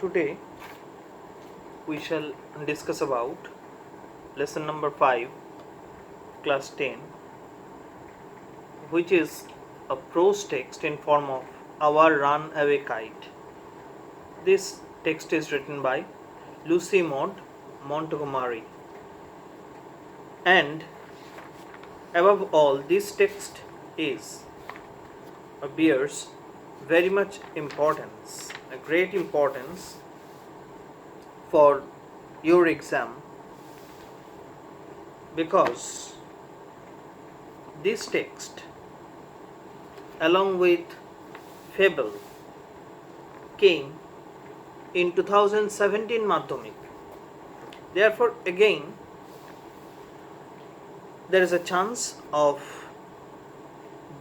Today we shall discuss about lesson number 5, class 10, which is a prose text in form of Our Runaway Kite. This text is written by Lucy Maud Montgomery, and above all, this text bears very much importance, a great importance for your exam, because this text along with fable came in 2017 Madhyamik. Therefore again there is a chance of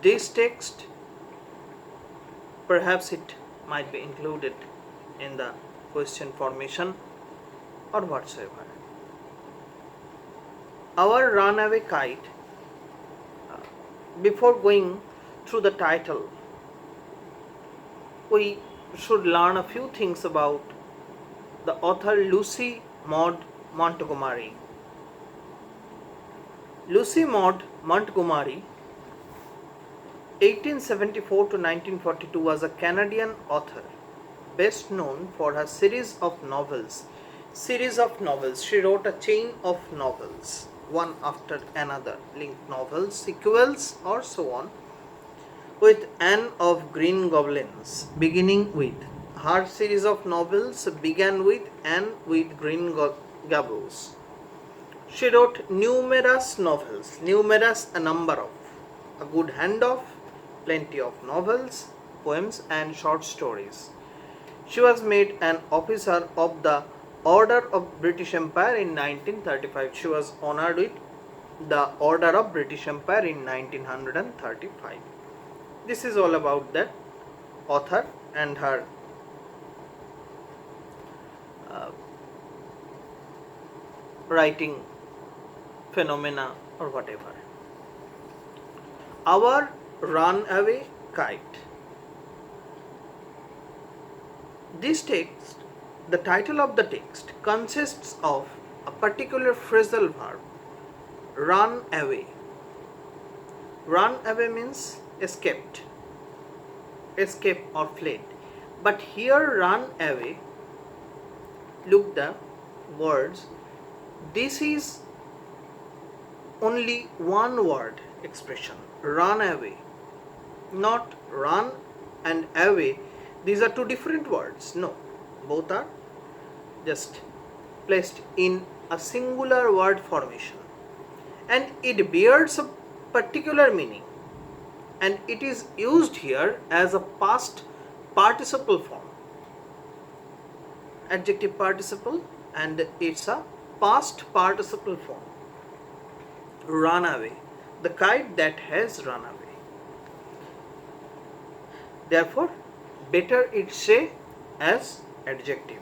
this text, perhaps it might be included in the question formation or whatsoever. Our Runaway Kite, before going through the title, we should learn a few things about the author Lucy Maud Montgomery. Lucy Maud Montgomery, 1874 to 1942, was a Canadian author, best known for her series of novels. She wrote a chain of novels, one after another, linked novels, sequels, or so on, with Anne of Green Goblins, beginning with. Her series of novels began with Anne with Green Gables. She wrote numerous novels, a number of, a good hand of, plenty of novels, poems and short stories. She was made an officer of the Order of British Empire in 1935. She was honored with the Order of British Empire in 1935. This is all about that author and her writing phenomena or whatever. Our Runaway Kite. This text, the title of the text, consists of a particular phrasal verb, run away. Run away means escaped, escape or fled. But here run away, look the words, this is only one word expression, run away, not run and away. These are two different words. No, both are just placed in a singular word formation, and it bears a particular meaning, and it is used here as a past participle form, adjective participle, and it's a past participle form. Run away, the kite that has run away. Therefore better it say as adjective.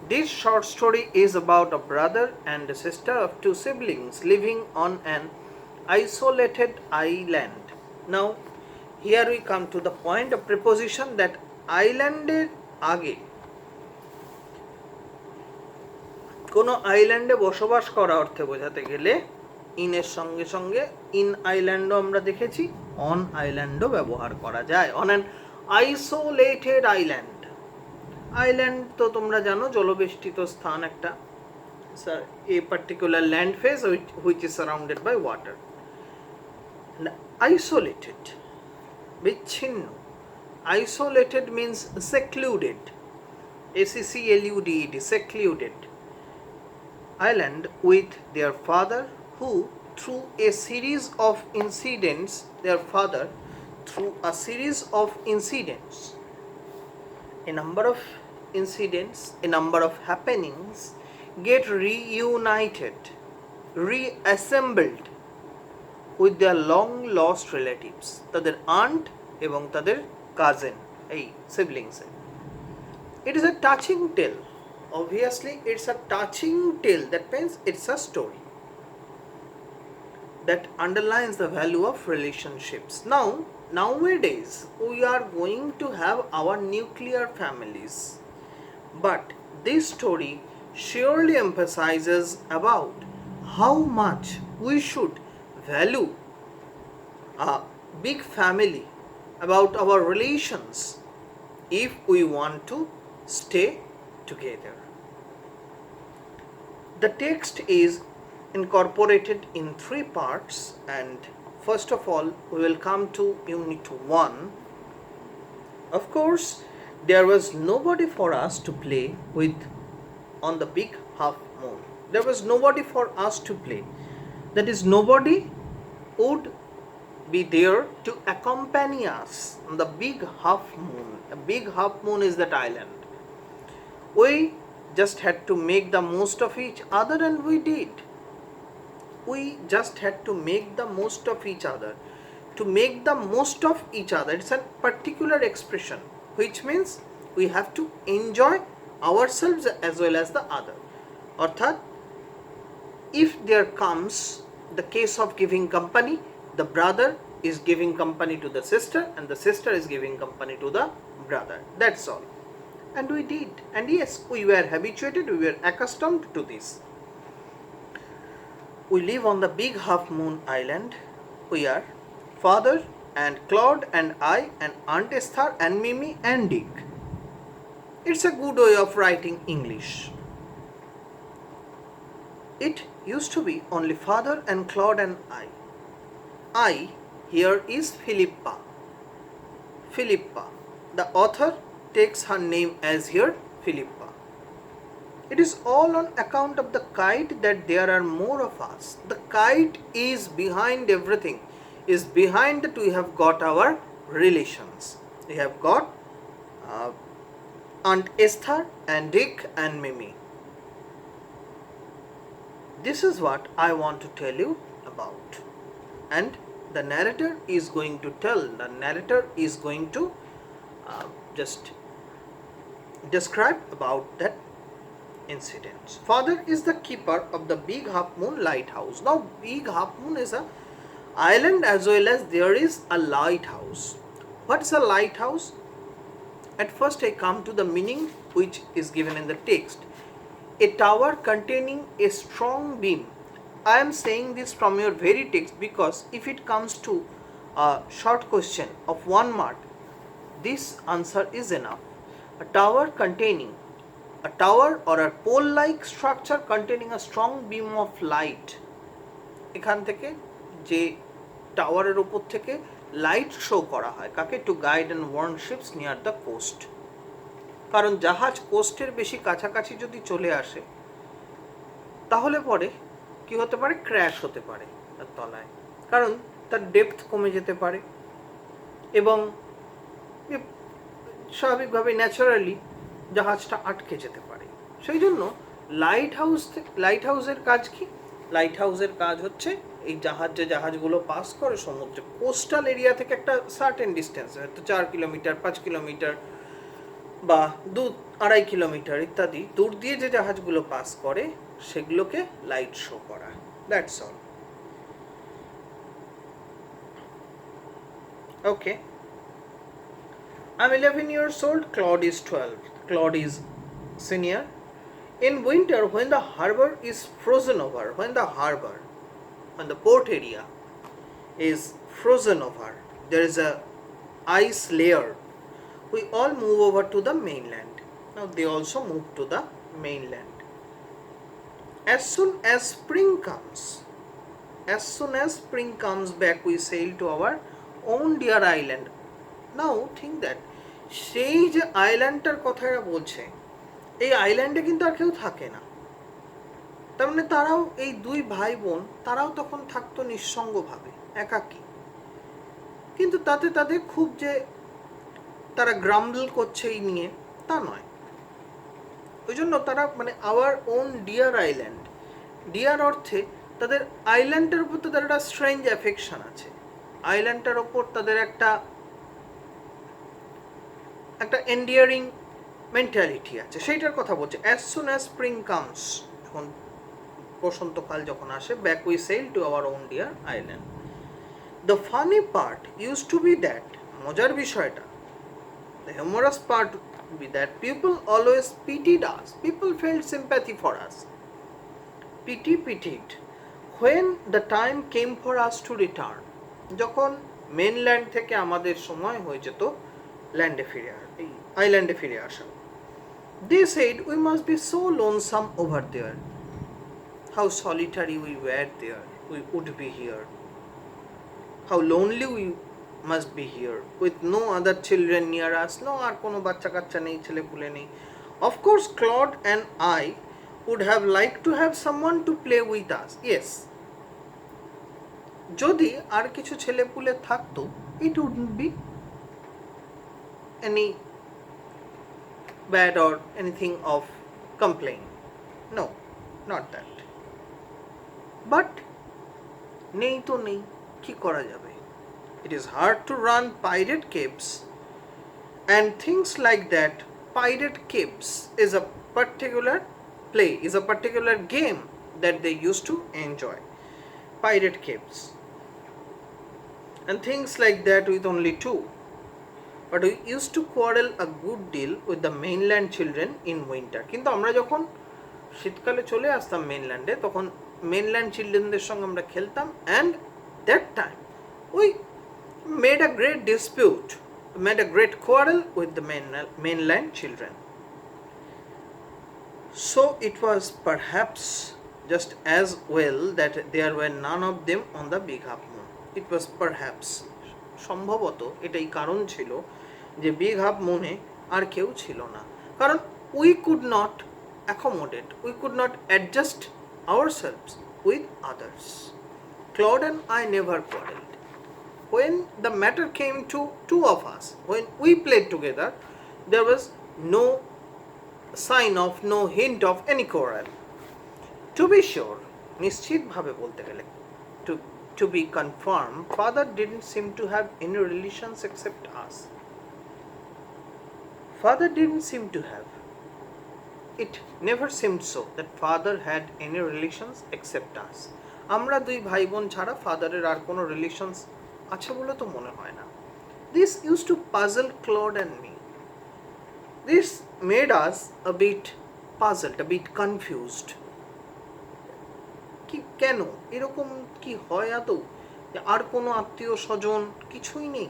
This short story is about a brother and a sister of two siblings living on an isolated island. Now here we come to the point of preposition, that islanded age কোনো আইল্যান্ডে বসবাস করা অর্থে বোঝাতে গেলে ইনের সঙ্গে সঙ্গে ইন আইল্যান্ডও আমরা দেখেছি, অন আইল্যান্ডও ব্যবহার করা যায়। On an isolated island, island তো তোমরা জানো জলবেষ্টিত স্থান একটা, a particular land face which is surrounded by water. And isolated, বিচ্ছিন্ন, isolated means secluded, secluded, secluded island with their father, who through a series of incidents, a number of incidents, a number of happenings, get reunited, reassembled with their long lost relatives, তাদের aunt এবং তাদের cousin, এই siblings. It is a touching tale. Obviously it's a touching tale, that means it's a story that underlines the value of relationships. Nowadays we are going to have our nuclear families, But this story surely emphasizes about how much we should value a big family, about our relations, if we want to stay together. The text is incorporated in three parts, and first of all, we will come to Unit 1. Of course, there was nobody for us to play with on the big half moon. There was nobody for us to play. That is, nobody would be there to accompany us on the big half moon. A big half moon is that island. We just had to make the most of each other, and we did. We just had to make the most of each other. To make the most of each other, it's a particular expression, which means we have to enjoy ourselves as well as the other. Arthat, if there comes the case of giving company, the brother is giving company to the sister, and the sister is giving company to the brother. That's all. And we did. And yes, we were habituated, we were accustomed to this. We live on the big half moon island. We are father and Claude and I and Aunt Esther and Mimi and Dick. It's a good way of writing English. It used to be only father and Claude and I. I here is Philippa. Philippa. The author takes her name as here Philippa. It is all on account of the kite that there are more of us. The kite is behind everything. Is behind that we have got our relations. We have got Aunt Esther and Dick and Mimi. This is what I want to tell you about. And the narrator is going to just describe about that incident. Father is the keeper of the Big Half Moon lighthouse. Now, Big Half Moon is a island as well as there is a lighthouse. What is a lighthouse? At first I come to the meaning which is given in the text. A tower containing a strong beam. I am saying this from your very text because if it comes to a short question of 1 mark, this answer is enough. A tower or a pole-like structure containing a strong beam of light. এখান থেকে যে টাওয়ারের উপর থেকে light show করা হয় কাকে, to guide and warn ships near the coast. কারণ জাহাজ কোস্টের বেশি কাছাকাছি যদি চলে আসে তাহলে পরে কি হতে পারে, ক্র্যাশ হতে পারে তার তলায়, কারণ তার ডেপথ কমে যেতে পারে এবং স্বাভাবিকভাবে ন্যাচারালি জাহাজটা আটকে যেতে পারে। সেই জন্য লাইট হাউসের কাজ কি? লাইট হাউসের কাজ হচ্ছে এই জাহাজগুলো পাস করে সমুদ্রে, কোস্টাল এরিয়া থেকে একটা সার্টেন ডিস্টেন্স, হয়তো 4 কিলোমিটার 5 কিলোমিটার বা 2-2.5 কিলোমিটার ইত্যাদি দূর দিয়ে যে জাহাজগুলো পাস করে সেগুলোকে লাইট শো করা। That's all. Okay, I'm 11 years old, Claude is 12. Claude is senior. In winter, when the harbor is frozen over, when the port area is frozen over, there is a ice layer, we all move over to the mainland. Now they also move to the mainland. As soon as spring comes back, we sail to our own dear island. Now think that সেই যে আইল্যান্ডটার কথাটা বলছে, এই আইল্যান্ডে কিন্তু আর কেউ থাকে না। তার মানে তারাও, এই দুই ভাই বোন, তারাও তখন থাকতো নিঃসঙ্গভাবে, একাকী। কিন্তু তাতে তাদের খুব যে তারা গ্রাম্বল করছে এই নিয়ে তা নয়। ওই জন্য তারা মানে our own dear island, dear অর্থে তাদের আইল্যান্ডের উপর তাদের একটা স্ট্রেঞ্জ অ্যাফেকশন আছে, আইল্যান্ডটার ওপর তাদের একটা এন্ডিয়ারিং মেন্টালিটি আছে, সেইটার কথা বলছে। As soon as spring comes, যখন বসন্তকাল যখন আসে, back we sail to our own dear island. The funny part use to be that, মজার বিষয়টা, the humorous part to be that people always pitied us. People felt sympathy for us. Pitied. When the time came for us to return, যখন mainland থেকে আমাদের সময় হয়ে যেত ল্যান্ডে ফিরে এই আইল্যান্ডে ফিরে আসা, they said we must be so lonesome over there. How solitary we were there. We would be here. How lonely we must be here with no other children near us. No, আর কোনো বাচ্চা কাচ্চা নেই, ছেলে পুলে নেই. Of course, Claude and I would have liked to have someone to play with us. Yes. যদি আর কিছু ছেলে পুলে থাকতো, it wouldn't be any bad or anything of complaint. No, not that. But নেই তো নেই, কি করা যাবে? It is hard to run pirate caves and things like that. Pirate caves is a particular play, is a particular game that they used to enjoy. Pirate caves and things like that with only two. But we used to quarrel a good deal with the mainland children in winter. কিন্তু আমরা যখন শীতকালে চলে আসতাম মেইনল্যান্ডে, তখন mainland চিলড্রেনদের সঙ্গে আমরা খেলতাম, and that time we made a great dispute, made a great quarrel with the mainland children. So it was perhaps just as well that there were none of them on the Big Half Moon. It was perhaps, সম্ভবত এটাই কারণ ছিল যে big half মুনে আর কেউ ছিল না, কারণ we could not accommodate, we could not adjust ourselves with others. Claude and I never quarreled. When the matter came to two of us, when we played together, there was no sign of, no hint of any quarrel. To be sure, নিশ্চিত ভাবে বলতে গেলে, to be confirmed, father didn't seem to have any relations except us. Father didn't seem to have. It never seemed so that father had any relations except us. আমরা দুই ভাই বোন ছাড়া ফাদারের আর কোনো রিলেশনস আছে বলে তো মনে হয় না. This used to puzzle Claude and me. This made us a bit puzzled, a bit confused. কি কেন এরকম কি হয় আদৌ, আর কোনো আত্মীয় স্বজন কিছুই নেই?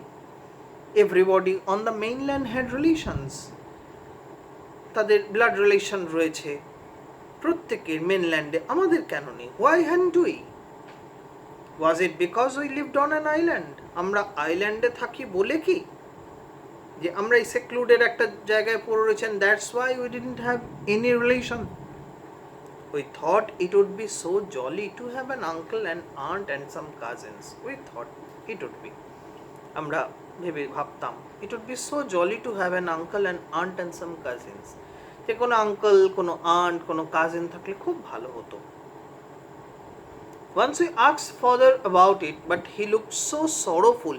Everybody on the mainland had relations. তাদের ব্লাড রিলেশন রয়েছে প্রত্যেকের মেনল্যান্ডে, আমাদের কেন নেই? Why hadn't we? Was it because we lived on an island? আমরা আইল্যান্ডে থাকি বলে কি, যে আমরা এই সেক্লুডেড একটা জায়গায় পড়ে রয়েছেন, that's why we didn't have any relation? We thought it would be so jolly to have an uncle and aunt and some cousins. We thought it would be, আমরা ভেবে ভাবতাম, it would be so jolly to have an uncle and aunt and some cousins. যে কোনো uncle, কোনো aunt, কোনো cousin থাকলে খুব ভালো হতো. Once we asked father about it, but he looked so sorrowful,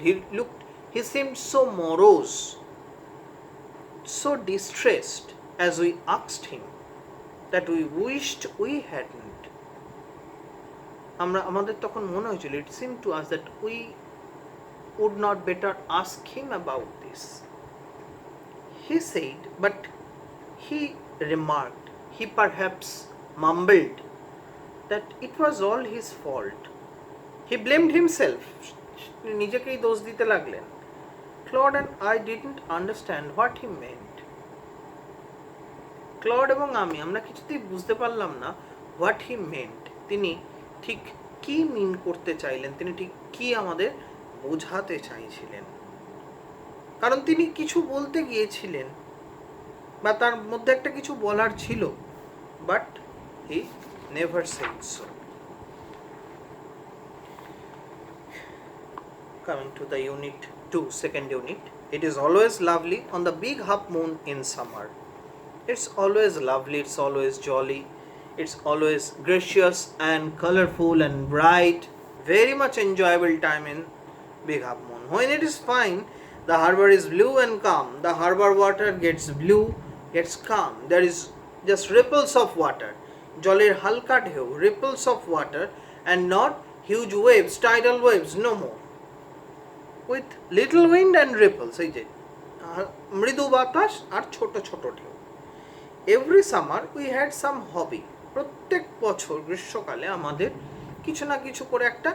he seemed so morose, so distressed as we asked him, that we wished we hadn't. আমাদের তখন মনে হয়েছিল, it seemed to us that we would not better ask him about this. He said, but he remarked, he perhaps mumbled, that it was all his fault. He blamed himself. নিজেকেই দোষ দিতে লাগলেন. Claude and I didn't understand what he meant. Claude এবং আমরা কিছুতেই বুঝতে পারলাম না what he meant. তিনি ঠিক কি মিন করতে চাইলেন, তিনি ঠিক কি আমাদের বোঝাতে চাইছিলেন, কারণ তিনি কিছু বলতে গিয়েছিলেন বা তার মধ্যে একটা কিছু বলার ছিল, but he never said so. Coming to the unit 2, second unit. It is always lovely on the big half moon in summer. It's always lovely, it's always jolly, it's always gracious and colorful and bright. Very much enjoyable time in big half moon. When it is fine, the harbor is blue and calm. The harbor water gets blue, gets calm. There is just ripples of water. জলের হালকা ঢেউ, ripples of water, and not huge waves, tidal waves, no more. With little wind and ripples, এই যে মৃদু বাতাস আর ছোট ছোট ঢেউ। Every summer we had some hobby, প্রত্যেক বছর গ্রীষ্মকালে আমাদের কিছু না কিছু করে একটা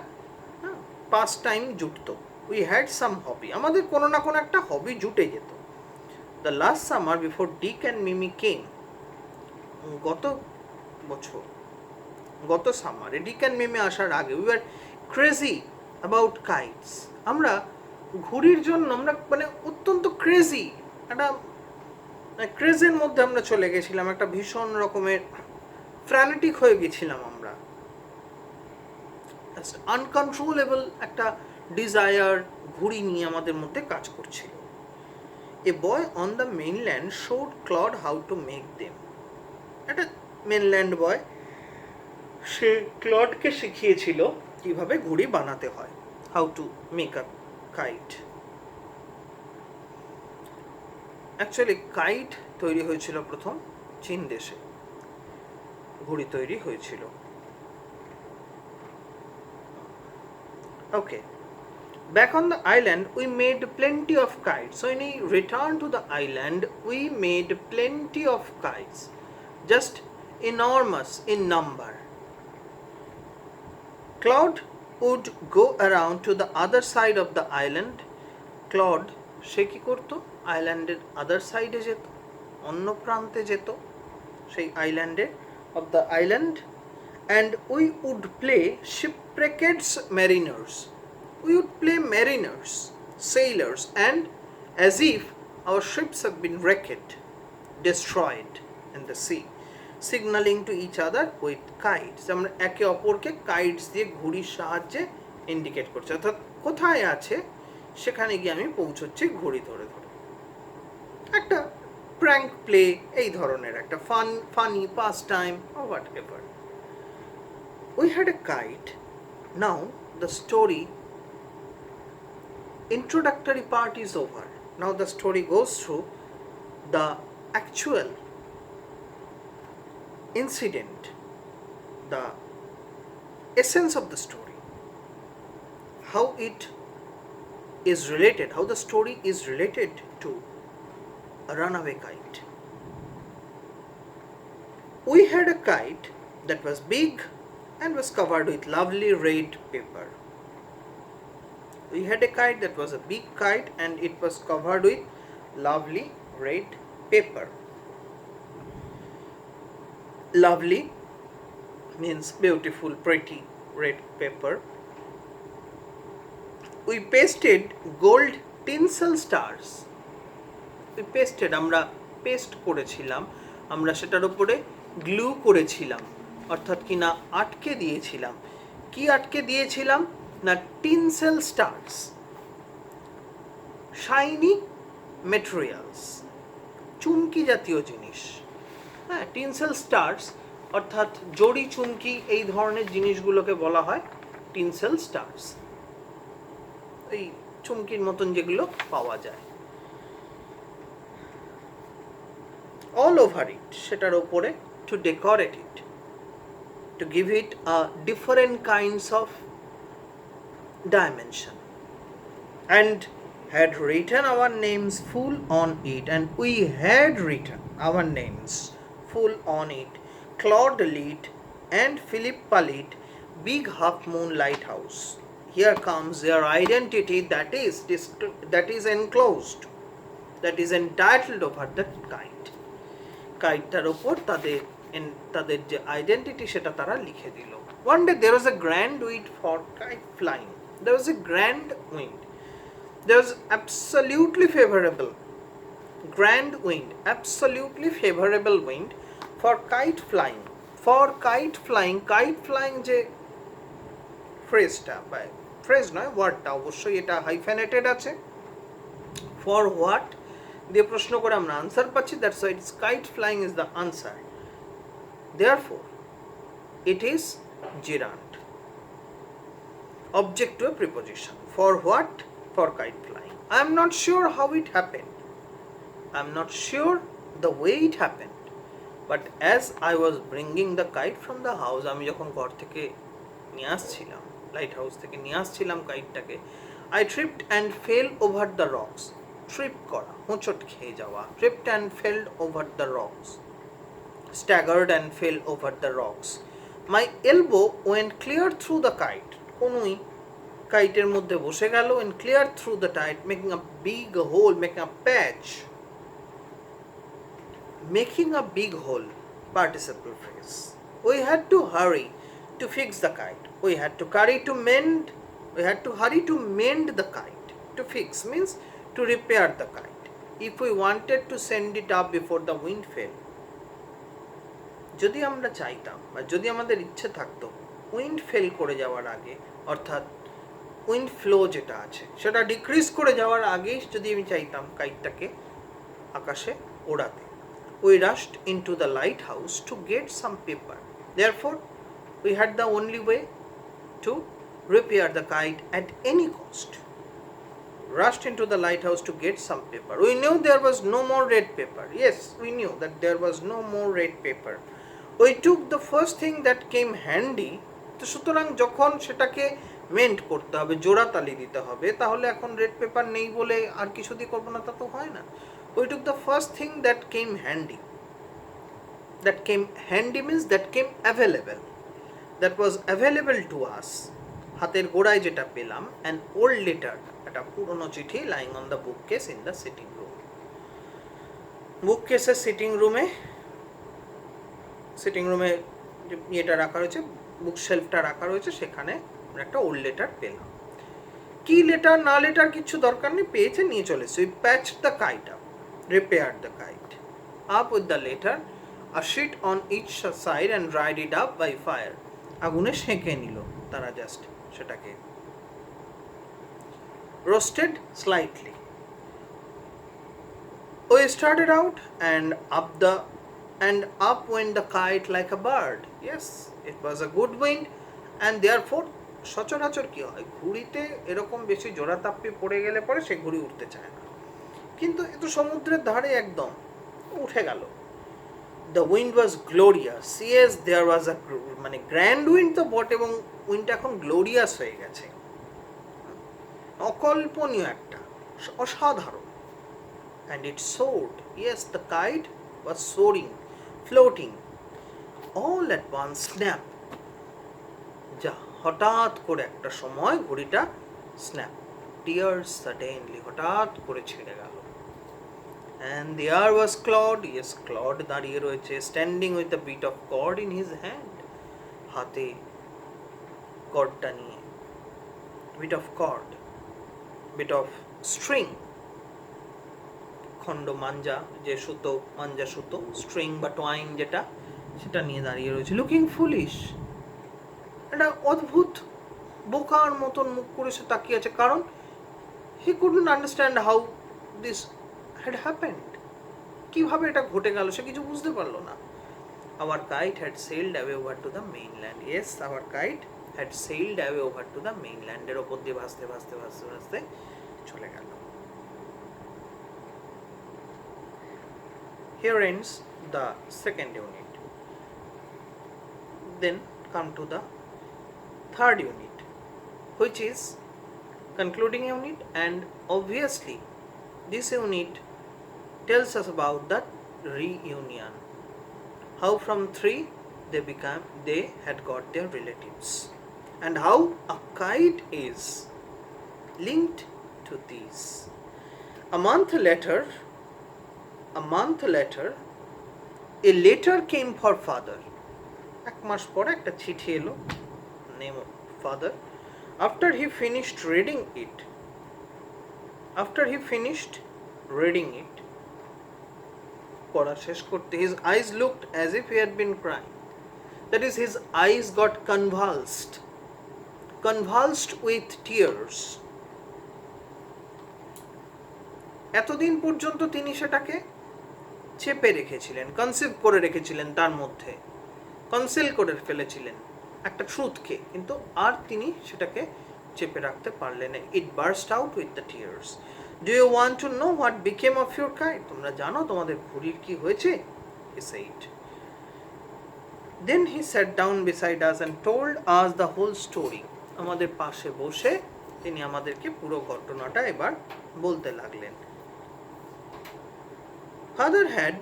পাস টাইম জুটতো। উই হ্যাড সাম হবি, আমাদের কোনো না কোনো একটা হবি জুটে যেত। The last summer before Dick and Mimi came, গত বছর গত সামারে ডিক অ্যান্ড মিমি আসার আগে we are crazy about kites, আমরা ঘুড়ির জন্য আমরা মানে অত্যন্ত ক্রেজি, একটা ক্রেজের মধ্যে আমরা চলে গেছিলাম, একটা ভীষণ রকমের ফ্র্যানেটিক হয়ে গেছিলাম আমরা, আনকন্ট্রোলেবল একটা ডিজায়ার ঘুড়ি নিয়ে আমাদের মধ্যে কাজ করছিল। A boy on the mainland showed Claude how to make them, একটা মেনল্যান্ড বয়, সে ক্লডকে শিখিয়েছিল কিভাবে ঘুড়ি বানাতে হয়, how to make a kite. Actually kite তৈরি হয়েছিল প্রথম চীন দেশে, ঘুড়ি তৈরি হয়েছিল। ওকে, back on the island we made plenty of kites. So when we returned to the island we made plenty of kites, just enormous in number. Claude would go around to the other side of the island. Claude সে কি করতো, আইল্যান্ডের আদার সাইডে যেত, অন্য প্রান্তে যেত সেই আইল্যান্ডে of the island, and we would play shipwrecked mariners. We would play mariners, sailors, and as if our ships have been wrecked, destroyed in the sea, signaling to each other with kites. আমরা একে অপরকে kites দিয়ে ঘুড়ির সাহায্যে indicate করছি, অর্থাৎ কোথায় আছে সেখানে গিয়ে আমি পৌঁছচ্ছি ঘুড়ি ধরে ধরে। একটা প্র্যাঙ্ক প্লে, এই ধরনের একটা funny pass time or whatever. We had a kite. Now the story introductory part is over. Now the story goes through the actual incident, the essence of the story, how it is related, how the story is related to a runaway kite. We had a kite that was big and was covered with lovely red paper. We had a kite that was a big kite and it was covered with lovely red paper. Lovely means beautiful, pretty red paper. We pasted gold tinsel stars. We pasted, আমরা paste করেছিলাম, আমরা সেটার উপরে glue করেছিলাম, অর্থাৎ কি না আটকে দিয়েছিলাম। কি আটকে দিয়েছিলাম না টিনসেল স্টার্স, শাইনি মেটেরিয়ালস, চুমকি জাতীয় জিনিস। হ্যাঁ, টিনসেল স্টার্স অর্থাৎ জড়ি চুমকি, এই ধরনের জিনিসগুলোকে বলা হয় টিনসেল স্টার্স, এই চুমকির মতন যেগুলো পাওয়া যায়। অল ওভার ইট, সেটার ওপরে, two decorate it, to give it a different kinds of dimension, and had written our names full on it, and we had written our names full on it. Claude Leet and Philip Palit, Big Half Moon Lighthouse. Here comes their identity that is enclosed, that is entitled over the kite. কাইটটার ওপর তাদের যে identity সেটা তারা লিখে দিল। One day there was a grand wind for kite flying. There was a grand wind. There was absolutely favorable wind for kite flying. For kite flying যে ফ্রেজটা, বা phrase নয়, ওয়ার্ডটা অবশ্যই এটা হাইফেনেটেড আছে। For what দিয়ে প্রশ্ন করে আমরা আনসার পাচ্ছি, that's why it's kite flying is the answer. Therefore, it is gerund, object to a preposition. For what? For kite flying. I am not sure how it happened. I am not sure the way it happened. But as I was bringing the kite from the house, আমি যখন ঘর থেকে নিয়ে আসছিলাম, light house থেকে নিয়ে আসছিলাম কাইটটাকে, I tripped and fell over the rocks. Trip করা, হোঁচট খেয়ে যাওয়া, tripped and felled over the rocks, staggered and fell over the rocks, my elbow went clear through the kite, কোনোই কাইটের মধ্যে বসে গেল, and clear through the tide, making a big hole, making a patch, making a big hole, participle phrase. We had to hurry to fix the kite. We had to hurry to mend. We had to hurry to mend the kite. To fix means to repair the kite. If we wanted to send it up before the wind fell. যদি আমরা চাইতাম বা যদি আমাদের ইচ্ছে থাকতো wind fail করে যাওয়ার আগে, অর্থাৎ উইন্ড ফ্লো যেটা আছে সেটা ডিক্রিজ করে যাওয়ার আগেই যদি আমি চাইতাম কাইটটাকে আকাশে ওড়াতে, we rushed into the lighthouse to get some paper. Therefore, we had the only way to repair the kite at any cost. Rushed into the lighthouse to get some paper. We knew there was no more red paper. Yes, we knew that there was no more red paper. We took the first thing that came handy. তো সুতরাং যখন সেটাকে meant করতে হবে, জোড়া তালি দিতে হবে, তাহলে এখন রেড পেপার নেই বলে আর কিছু দিয়ে করবো না, তা তো হয় না। We took the first thing that came handy. That came handy means that came available. That was available to us. হাতের গোড়ায় যেটা পেলাম, an old letter, একটা পুরনো চিঠি, lying on the bookcase in the sitting room. বুককেসের sitting রুমে এটা রাখা রয়েছে, বুক শেলফটা রাখা রয়েছে, সেখানে একটা ওল্ড লেটার পেলাম। কি লেটার না লেটার কিছু দরকার নেই, পেয়েছে নিয়ে চলেছে। We patched the kite up, repaired the kite up with the letter, a sheet on each side and dried it up by fire, আগুনে সেঁকে নিল তারা, জাস্ট সেটাকে roasted slightly. We started out and up went the kite like a bird. Yes, it was a good wind and therefore সচরাচর কি হয়, ঘুড়িতে এরকম বেশি জোড়া তাপ্পি পড়ে গেলে পরে সে ঘুড়ি উঠতে চায় না, কিন্তু এ তো সমুদ্রের ধারে একদম উঠে গেল। The wind was glorious. Yes, there was a মানে গ্র্যান্ড উইন্ড তো বটে, এবং উইন্ডটা এখন গ্লোরিয়াস হয়ে গেছে, অকল্পনীয় একটা, অসাধারণ। And it soared. Yes, the kite was soaring, floating. All at one snap. যা হঠাৎ করে একটা সময় ঘড়িটা স্ন্যাপ, টিয়ার্স সাডেনলি, হঠাৎ করে ছেড়ে গেল। And there was Claude. Yes, Claude দাঁড়িয়ে রয়েছে, standing with a bit of cord in his hand. হাতে কর্ডটা নিয়ে, bit of cord, bit of string, খণ্ড মাঞ্জা, যে সুতো, মাঞ্জা সুতো, স্ট্রিং বা টয়াইন যেটা, সেটা নিয়ে দাঁড়িয়ে রয়েছে। লুকিং ফুলিশ, একটা অদ্ভুত বোকার মতন মুখ করে সে তাকিয়ে আছে, কারণ he couldn't understand how this had happened, কিভাবে এটা ঘটে গেল সে কিছু বুঝতে পারলো না। Our kite had sailed away over to the mainland. Yes, our kite had sailed away over to the মেইনল্যান্ডের ওপর দিয়ে ভাসতে ভাসতে ভাসতে ভাসতে চলে গেল। Here ends the second unit. Then come to the third unit, which is concluding unit, and obviously this unit tells us about the reunion. How from three they had got their relatives, and how a kite is linked to these. A month later, a letter came for father. এক মাস পরে একটা চিঠি এলো, name of father. After he finished reading it, পড়া শেষ করতে, his eyes looked as if he had been crying. That is, his eyes got convulsed with tears. এতদিন পর্যন্ত তিনি সেটাকে চেপে রেখেছিলেন, কনসিভ করে রেখেছিলেন, তার মধ্যে কনসিল করে ফেলেছিলেন একটা ট্রুথকে, কিন্তু আর তিনি সেটাকে চেপে রাখতে পারলেন না। It burst out with the tears. Do you want to know what became of your kite? তোমরা জানো তোমাদের ঘুড়ির কি হয়েছে? He said. Then he sat down beside us and told us the whole story. আমাদের পাশে বসে তিনি আমাদেরকে পুরো ঘটনাটা এবার বলতে লাগলেন। Father had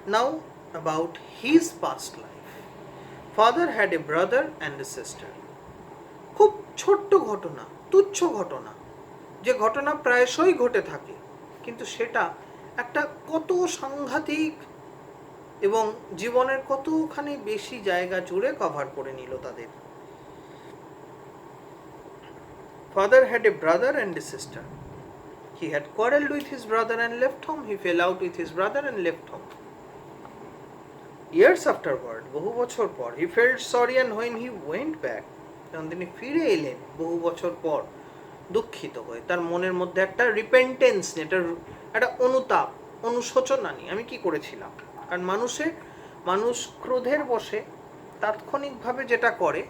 now about his past life. Father had a brother and a sister. খুব ছোট্ট ঘটনা, তুচ্ছ ঘটনা, যে ঘটনা প্রায়শই ঘটে থাকে, কিন্তু সেটা একটা কত সাংঘাতিক এবং জীবনের কতখানি বেশি জায়গা জুড়ে কভার করে নিল তাদের। Father had a brother and a sister. He had quarreled with his brother and left home. He fell out with his brother and left home. Years afterward, বহু বছর পর, he felt sorry, and when he went back, যখন তিনি ফিরে এলেন বহু বছর পর দুঃখিত হয়ে, তার মনের মধ্যে একটা রিপেন্টেন্স, একটা অনুতাপ, অনুশোচনা নিয়ে আমি কি করেছিলাম। কারণ মানুষ ক্রোধের বশে তাৎক্ষণিকভাবে যেটা করে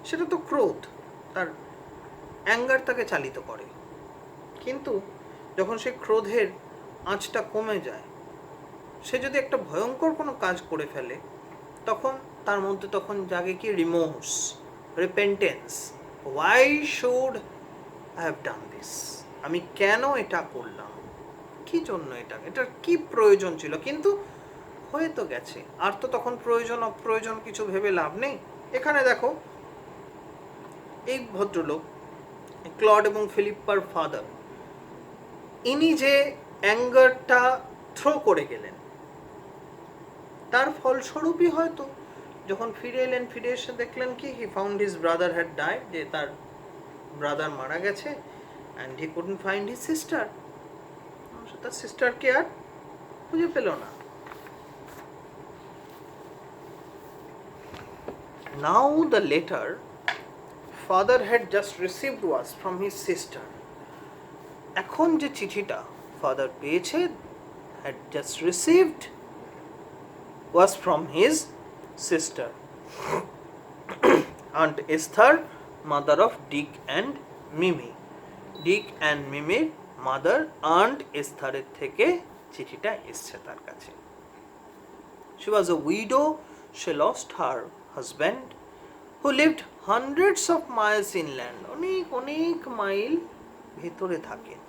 সেটা তো ক্রোধ, তার অ্যাঙ্গার তাকে চালিত করে, কিন্তু যখন সেই ক্রোধের আঁচটা কমে যায়, সে যদি একটা ভয়ঙ্কর কোনো কাজ করে ফেলে, তখন তার মধ্যে তখন জাগে কি remorse, repentance. Why should I have done this, আমি কেন এটা করলাম, কি জন্য এটার কি প্রয়োজন ছিল, কিন্তু হয়ে তো গেছে, আর তো তখন প্রয়োজন অপ্রয়োজন কিছু ভেবে লাভ নেই। এখানে দেখো এই ভদ্রলোক ক্লড এবং ফিলিপ্পার ফাদার, ইনি যে অ্যাঙ্গারটা থ্রো করে গেলেন, তার ফলস্বরূপই হয়তো যখন ফিরে এলেন, ফিরে এসে দেখলেন কি he found his brother had died, যে তার ব্রাদার মারা গেছে, and he couldn't find his sister, তার সিস্টারকে আর খুঁজে পেল না। Now the letter father had just received was from his sister. এখন যে চিঠিটা ফাদার পেয়েছে, had just received, was from his sister, Aunt Esther, mother of Dick and Mimi. Dick and Mimi mother Aunt Esther এর থেকে চিঠিটা এসছে তার কাছে। She was a widow. She lost her husband, who lived hundreds of miles inland. অনেক mile ভেতরে থাকেন।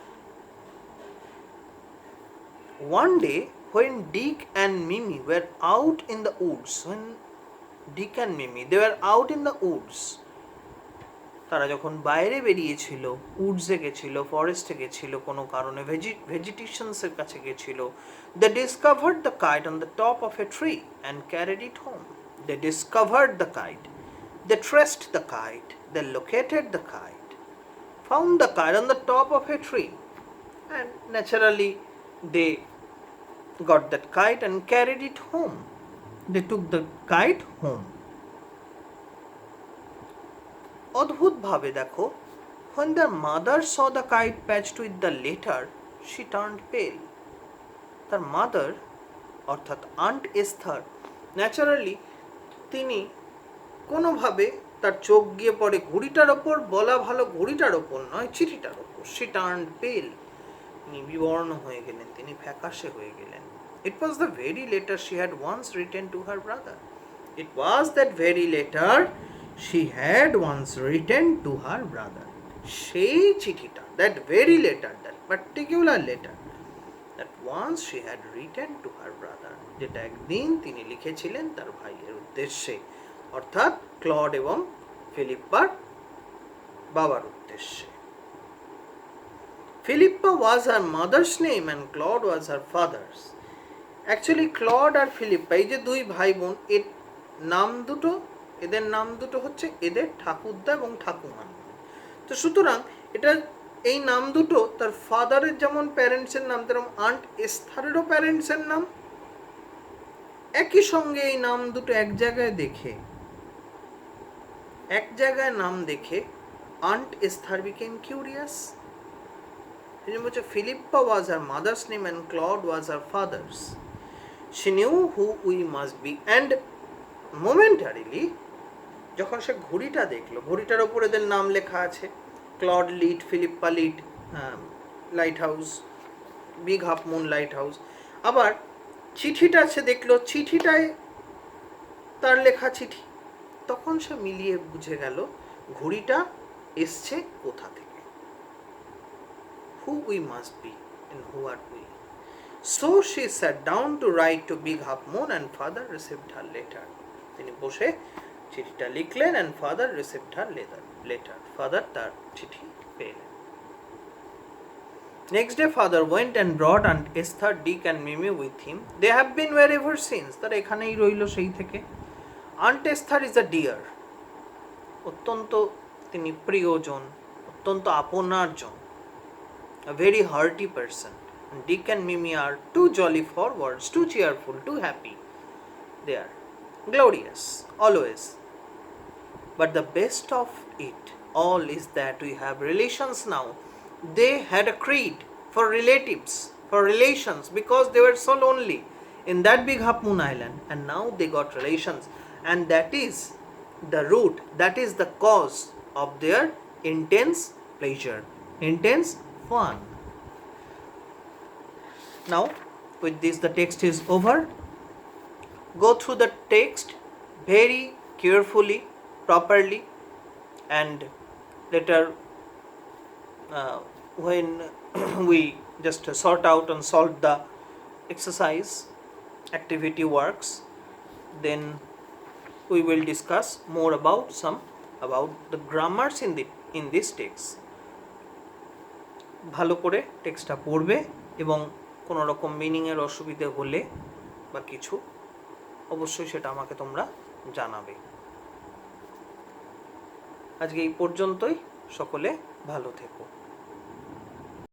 One day, when Dick and Mimi were out in the woods, they were out in the woods, তারা যখন বাইরে বেরিয়েছিল, উডসে গেছিল, ফরেস্টে গেছিল, কোনো কারণে ভেজিটেশনসের কাছে গেছিল, they discovered the kite on the top of a tree and carried it home. They discovered the kite. They traced the kite. They located the kite. Found the kite on the top of a tree. And naturally, they got that kite and carried it home. They took the kite home. অদ্ভুত ভাবে দেখো, when their mother saw the kite patched with the letter, she turned pale. তার mother অর্থাৎ aunt Esther, naturally তিনি কোনোভাবে তার চোখ গিয়ে পড়ে ঘড়িটার ওপর, বলা ভালো ঘড়িটার ওপর নয়, চিঠিটার ওপর। she turned pale, তিনি বিবর্ণ হয়ে গেলেন, তিনি ফ্যাকাশে হয়ে গেলেন। It was the very letter she had once written to her brother. It was that very letter she had once written to her brother. সেই চিঠিটা, that very letter, that particular letter, that once she had written to her brother, যেটা একদিন তিনি লিখেছিলেন তার ভাইয়ের উদ্দেশ্যে, অর্থাৎ ক্লড এবং ফিলিপ্পার বাবার উদ্দেশ্যে। Philippa was her mother's name and Claude was her father's. Actually, Claude R Philippa, এই যে দুই ভাই বোন, এর নাম দুটো, এদের নাম দুটো হচ্ছে এদের ঠাকুরদা এবং ঠাকুমার। তো সুতরাং এটা এই নাম দুটো তার ফাদারের যেমন প্যারেন্টসের নাম, তেমন আন্ট এস্থারেরও প্যারেন্টসের নাম। একই সঙ্গে এই নাম দুটো এক জায়গায় নাম দেখে aunt Esther became curious. Philippa was her mother's name and Claude was her father's. She knew who we must be, and momentarily, যখন সে ঘড়িটা দেখলো, ঘড়িটার ওপরে এদের নাম লেখা আছে, Claude Lit, Philippa Lit lighthouse, big half moon lighthouse. আবার চিঠিটা সে দেখলো, চিঠিটায় তার লেখা চিঠি, তখন সে মিলিয়ে বুঝে গেল ঘড়িটা এসছে কোথা থেকে। Who we must be and who are we. So she sat down to write to Big Half Moon and father received her letter. তিনি বসে চিঠিটা লিখলেন and father received her letter. Father তার চিঠি পেলেন. Next day father went and brought Aunt Esther, Dick and Mimi with him. They have been where ever since. তারা এখানেই রইল সেই থেকে. Aunt Esther is a dear. অত্যন্ত তিনি প্রিয়জন, অত্যন্ত আপনারজন. A very hearty person. And Dick and Mimi are too jolly for words, too cheerful, too happy. They are glorious, always. But the best of it all is that we have relations now. They had a creed for relatives, for relations, because they were so lonely in that Big Half Moon Island, and now they got relations, and that is the root, that is the cause of their intense pleasure, intense fun. Now with this the text is over. Go through the text very carefully, properly, and later when we just sort out and solve the exercise activity works, then we will discuss more about the grammars in this text. ভালো করে টেক্সটটা পড়বে এবং কোনো রকম মিনিংয়ের অসুবিধে হলে বা কিছু অবশ্যই সেটা আমাকে তোমরা জানাবে. আজকে এই পর্যন্তই. সকলে ভালো থেকো.